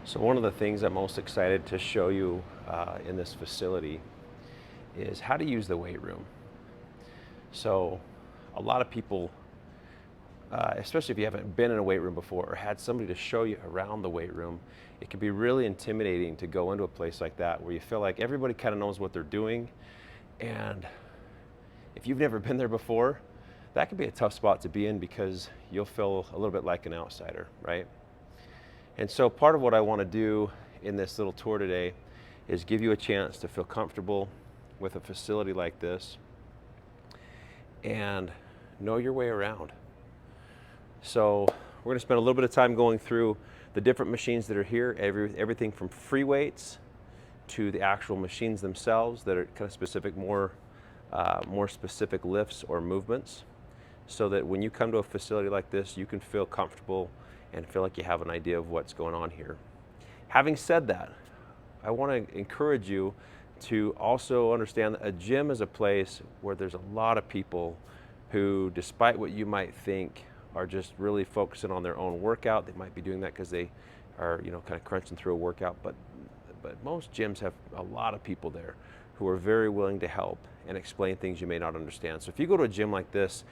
So one of the things I'm most excited to show you in this facility is how to use the weight room. So a lot of people, especially if you haven't been in a weight room before or had somebody to show you around the weight room, it can be really intimidating to go into a place like that where you feel like everybody kind of knows what they're doing. And if you've never been there before, that can be a tough spot to be in because you'll feel a little bit like an outsider, right? And so part of what I want to do in this little tour today is give you a chance to feel comfortable with a facility like this and know your way around. So we're going to spend a little bit of time going through the different machines that are here, everything from free weights to the actual machines themselves that are kind of specific, more specific lifts or movements, so that when you come to a facility like this, you can feel comfortable and feel like you have an idea of what's going on here. Having said that, I want to encourage you to also understand that a gym is a place where there's a lot of people who, despite what you might think, are just really focusing on their own workout. They might be doing that because they are, kind of crunching through a workout, but most gyms have a lot of people there who are very willing to help and explain things you may not understand. So if you go to a gym like this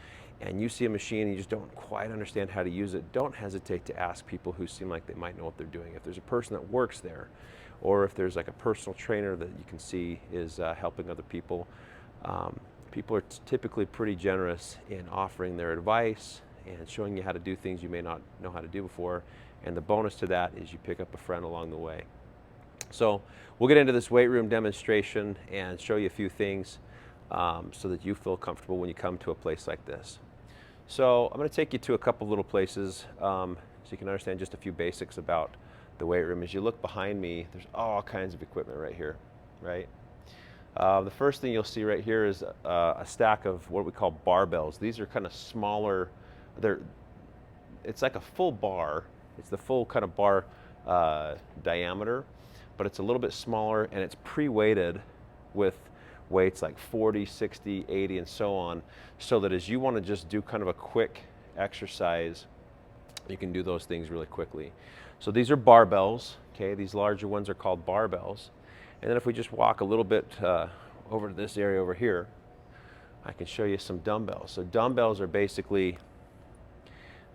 and you see a machine and you just don't quite understand how to use it, don't hesitate to ask people who seem like they might know what they're doing. If there's a person that works there, or if there's like a personal trainer that you can see is helping other people, people are typically pretty generous in offering their advice and showing you how to do things you may not know how to do before. And the bonus to that is you pick up a friend along the way. So we'll get into this weight room demonstration and show you a few things so that you feel comfortable when you come to a place like this. So I'm going to take you to a couple little places so you can understand just a few basics about the weight room. As you look behind me, there's all kinds of equipment right here, right? The first thing you'll see right here is a stack of what we call barbells. These are kind of smaller. It's like a full bar. It's the full kind of bar diameter, but it's a little bit smaller and it's pre-weighted with weights like 40, 60, 80, and so on, so that as you want to just do kind of a quick exercise, you can do those things really quickly. So these are barbells, okay? These larger ones are called barbells. And then if we just walk a little bit over to this area over here, I can show you some dumbbells. So dumbbells are basically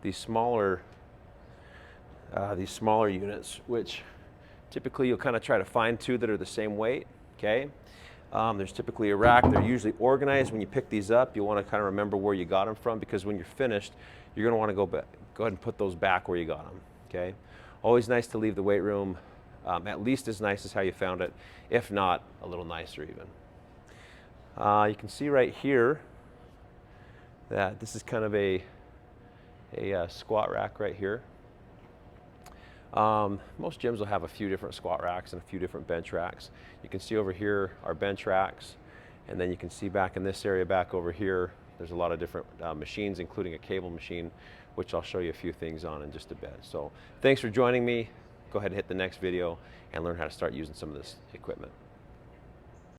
these smaller units, which typically you'll kind of try to find two that are the same weight, okay? There's typically a rack. They're usually organized. When you pick these up, you want to kind of remember where you got them from, because when you're finished, you're going to want to go ahead and put those back where you got them, okay? Always nice to leave the weight room at least as nice as how you found it, if not a little nicer even. You can see right here that this is kind of a squat rack right here. Most gyms will have a few different squat racks and a few different bench racks. You can see over here our bench racks, and then you can see back in this area back over here, there's a lot of different machines, including a cable machine, which I'll show you a few things on in just a bit. So thanks for joining me. Go ahead and hit the next video and learn how to start using some of this equipment.